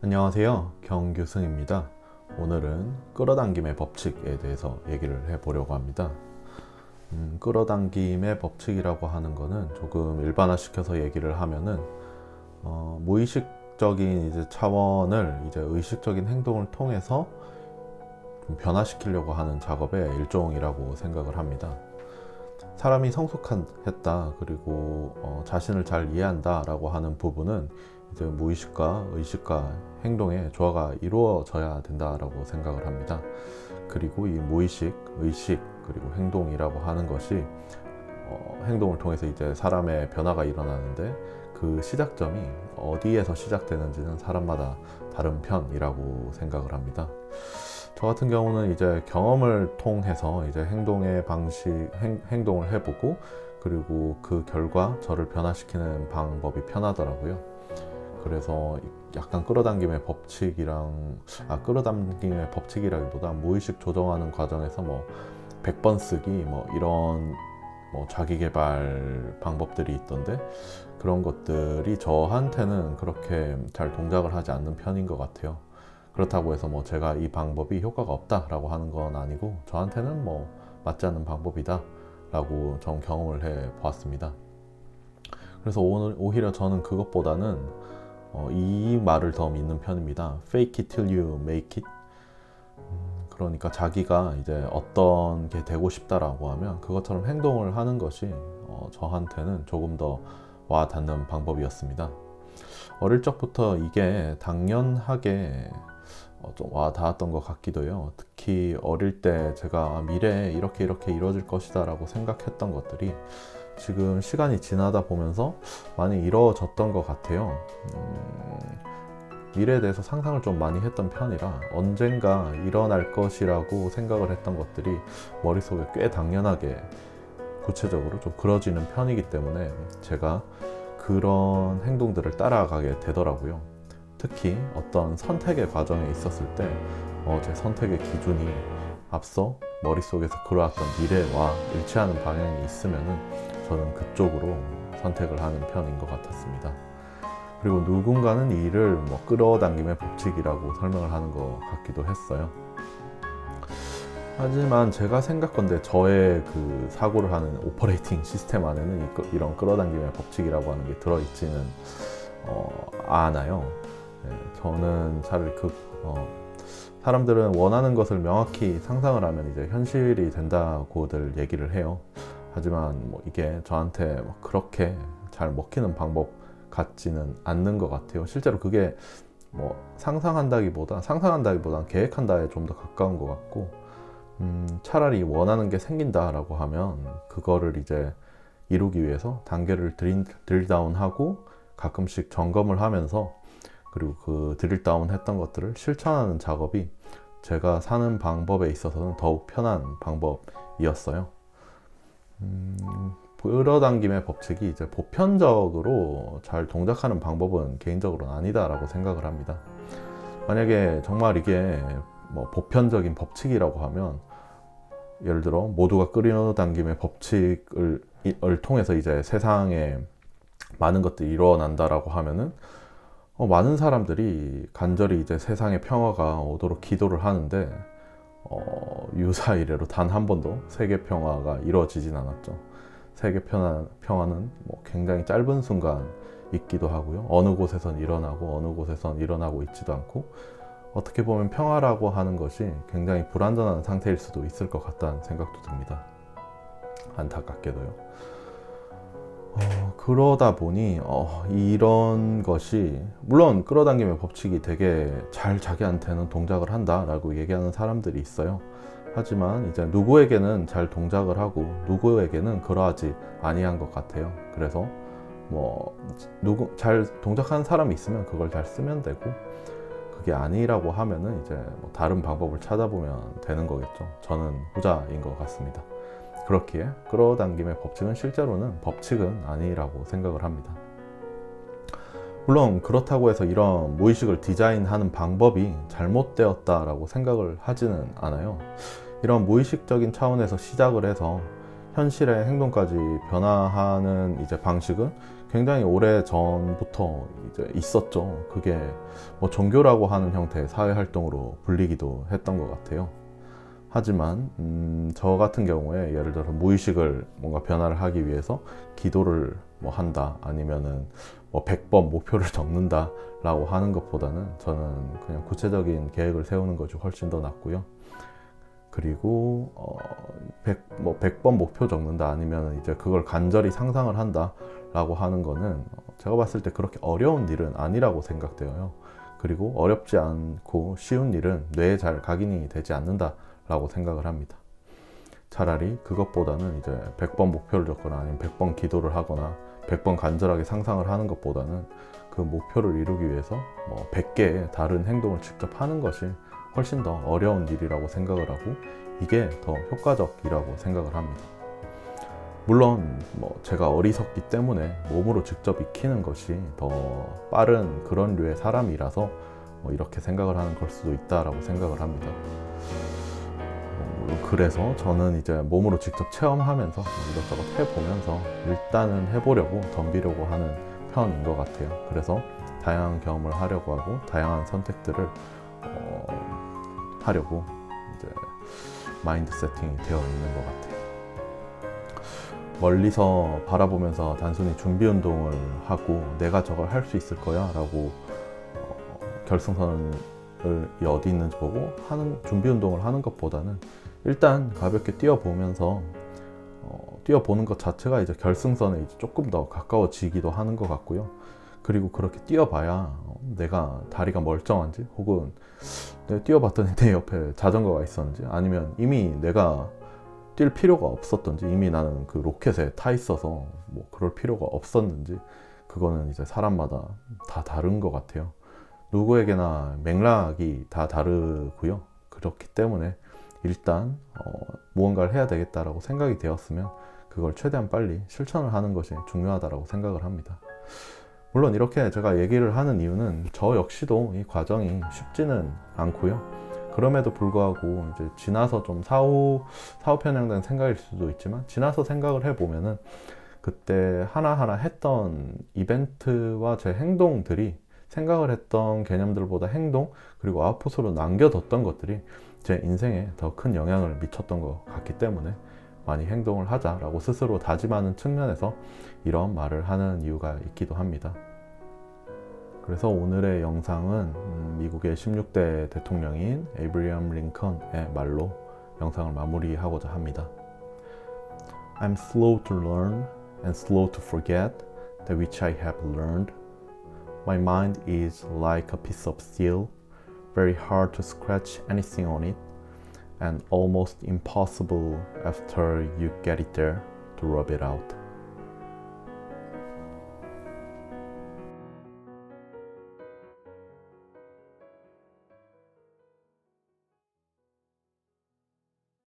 안녕하세요, 경규승입니다. 오늘은 끌어당김의 법칙에 대해서 얘기를 해보려고 합니다. 끌어당김의 법칙이라고 하는 거는 조금 일반화시켜서 얘기를 하면은 무의식적인 이제 차원을 이제 의식적인 행동을 통해서 좀 변화시키려고 하는 작업의 일종이라고 생각을 합니다. 사람이 성숙했다, 그리고 자신을 잘 이해한다 라고 하는 부분은 이제 무의식과 의식과 행동의 조화가 이루어져야 된다라고 생각을 합니다. 그리고 이 무의식, 의식, 그리고 행동이라고 하는 것이 행동을 통해서 이제 사람의 변화가 일어나는데, 그 시작점이 어디에서 시작되는지는 사람마다 다른 편이라고 생각을 합니다. 저 같은 경우는 이제 경험을 통해서 이제 행동의 방식, 행동을 해보고, 그리고 그 결과 저를 변화시키는 방법이 편하더라고요. 그래서 약간 끌어당김의 법칙이랑, 끌어당김의 법칙이라기보다 무의식 조정하는 과정에서 뭐 100번 쓰기 뭐 이런 뭐 자기 개발 방법들이 있던데, 그런 것들이 저한테는 그렇게 잘 동작을 하지 않는 편인 것 같아요. 그렇다고 해서 뭐 제가 이 방법이 효과가 없다라고 하는 건 아니고, 저한테는 뭐 맞지 않는 방법이다 라고 전 경험을 해 보았습니다. 그래서 오히려 저는 그것보다는 이 말을 더 믿는 편입니다. Fake it till you make it. 그러니까 자기가 이제 어떤 게 되고 싶다라고 하면 그것처럼 행동을 하는 것이 저한테는 조금 더 와닿는 방법이었습니다. 어릴 적부터 이게 당연하게 좀 와닿았던 것 같기도 해요. 특히 어릴 때 제가 미래에 이렇게 이루어질 것이다 라고 생각했던 것들이 지금 시간이 지나다 보면서 많이 이루어졌던 것 같아요. 미래에 대해서 상상을 좀 많이 했던 편이라 언젠가 일어날 것이라고 생각을 했던 것들이 머릿속에 꽤 당연하게 구체적으로 좀 그려지는 편이기 때문에 제가 그런 행동들을 따라가게 되더라고요. 특히 어떤 선택의 과정에 있었을 때 제 선택의 기준이 앞서 머릿속에서 그려왔던 미래와 일치하는 방향이 있으면은 저는 그쪽으로 선택을 하는 편인 것 같았습니다. 그리고 누군가는 이 일을 뭐 끌어당김의 법칙이라고 설명을 하는 것 같기도 했어요. 하지만 제가 생각건데 저의 그 사고를 하는 오퍼레이팅 시스템 안에는 이런 끌어당김의 법칙이라고 하는 게 들어있지는 않아요. 네, 저는 사람들은 원하는 것을 명확히 상상을 하면 이제 현실이 된다고들 얘기를 해요. 하지만 뭐 이게 저한테 그렇게 잘 먹히는 방법 같지는 않는 것 같아요. 실제로 그게 뭐 상상한다기보단 계획한다에 좀 더 가까운 것 같고, 차라리 원하는 게 생긴다라고 하면 그거를 이제 이루기 위해서 단계를 드릴다운하고 가끔씩 점검을 하면서, 그리고 그 드릴다운 했던 것들을 실천하는 작업이 제가 사는 방법에 있어서는 더욱 편한 방법이었어요. 끌어당김의 법칙이 이제 보편적으로 잘 동작하는 방법은 개인적으로는 아니다라고 생각을 합니다. 만약에 정말 이게 뭐 보편적인 법칙이라고 하면, 예를 들어 모두가 끌어당김의 법칙을 통해서 이제 세상에 많은 것들이 일어난다라고 하면은 많은 사람들이 간절히 이제 세상의 평화가 오도록 기도를 하는데 유사 이래로 단 한 번도 세계 평화가 이루어지진 않았죠. 세계 평화는 뭐 굉장히 짧은 순간 있기도 하고요. 어느 곳에선 일어나고 어느 곳에선 일어나고 있지도 않고, 어떻게 보면 평화라고 하는 것이 굉장히 불완전한 상태일 수도 있을 것 같다는 생각도 듭니다. 안타깝게도요. 그러다 보니 이런 것이, 물론 끌어당김의 법칙이 되게 잘 자기한테는 동작을 한다라고 얘기하는 사람들이 있어요. 하지만 이제 누구에게는 잘 동작을 하고 누구에게는 그러하지 아니한 것 같아요. 그래서 뭐 잘 동작하는 사람이 있으면 그걸 잘 쓰면 되고, 그게 아니라고 하면은 이제 뭐 다른 방법을 찾아보면 되는 거겠죠. 저는 후자인 것 같습니다. 그렇기에 끌어당김의 법칙은 실제로는 법칙은 아니라고 생각을 합니다. 물론 그렇다고 해서 이런 무의식을 디자인하는 방법이 잘못되었다라고 생각을 하지는 않아요. 이런 무의식적인 차원에서 시작을 해서 현실의 행동까지 변화하는 이제 방식은 굉장히 오래 전부터 이제 있었죠. 그게 뭐 종교라고 하는 형태의 사회 활동으로 불리기도 했던 것 같아요. 하지만 저 같은 경우에 예를 들어서 무의식을 뭔가 변화를 하기 위해서 기도를 뭐 한다, 아니면은 뭐 100번 목표를 적는다 라고 하는 것보다는 저는 그냥 구체적인 계획을 세우는 것이 훨씬 더 낫고요. 그리고 100번 목표 적는다, 아니면 이제 그걸 간절히 상상을 한다 라고 하는 거는 제가 봤을 때 그렇게 어려운 일은 아니라고 생각돼요. 그리고 어렵지 않고 쉬운 일은 뇌에 잘 각인이 되지 않는다 라고 생각을 합니다. 차라리 그것보다는 이제 100번 목표를 적거나 아니면 100번 기도를 하거나 100번 간절하게 상상을 하는 것보다는 그 목표를 이루기 위해서 뭐 100개의 다른 행동을 직접 하는 것이 훨씬 더 어려운 일이라고 생각을 하고, 이게 더 효과적이라고 생각을 합니다. 물론 뭐 제가 어리석기 때문에 몸으로 직접 익히는 것이 더 빠른 그런 류의 사람이라서 뭐 이렇게 생각을 하는 걸 수도 있다라고 생각을 합니다. 그래서 저는 이제 몸으로 직접 체험하면서 이것저것 해보면서 일단은 해보려고 덤비려고 하는 편인 것 같아요. 그래서 다양한 경험을 하려고 하고 다양한 선택들을 하려고 이제 마인드 세팅이 되어 있는 것 같아요. 멀리서 바라보면서 단순히 준비 운동을 하고 내가 저걸 할 수 있을 거야 라고 결승선을 어디 있는지 보고 하는 준비 운동을 하는 것보다는 일단 가볍게 뛰어보면서 뛰어보는 것 자체가 이제 결승선에 이제 조금 더 가까워지기도 하는 것 같고요. 그리고 그렇게 뛰어봐야 내가 다리가 멀쩡한지, 혹은 내가 뛰어봤더니 내 옆에 자전거가 있었는지, 아니면 이미 내가 뛸 필요가 없었던지, 이미 나는 그 로켓에 타 있어서 뭐 그럴 필요가 없었는지, 그거는 이제 사람마다 다 다른 것 같아요. 누구에게나 맥락이 다 다르고요. 그렇기 때문에 일단 무언가를 해야 되겠다라고 생각이 되었으면 그걸 최대한 빨리 실천을 하는 것이 중요하다고 생각을 합니다. 물론 이렇게 제가 얘기를 하는 이유는 저 역시도 이 과정이 쉽지는 않고요. 그럼에도 불구하고 이제 지나서 좀 사후 편향된 생각일 수도 있지만, 지나서 생각을 해보면은 그때 하나하나 했던 이벤트와 제 행동들이 생각을 했던 개념들보다 행동, 그리고 아웃풋으로 남겨뒀던 것들이 제 인생에 더 큰 영향을 미쳤던 것 같기 때문에 많이 행동을 하자라고 스스로 다짐하는 측면에서 이런 말을 하는 이유가 있기도 합니다. 그래서 오늘의 영상은 미국의 16대 대통령인 에이브리엄 링컨의 말로 영상을 마무리하고자 합니다. I'm slow to learn and slow to forget that which I have learned. My mind is like a piece of steel, very hard to scratch anything on it, and almost impossible after you get it there to rub it out.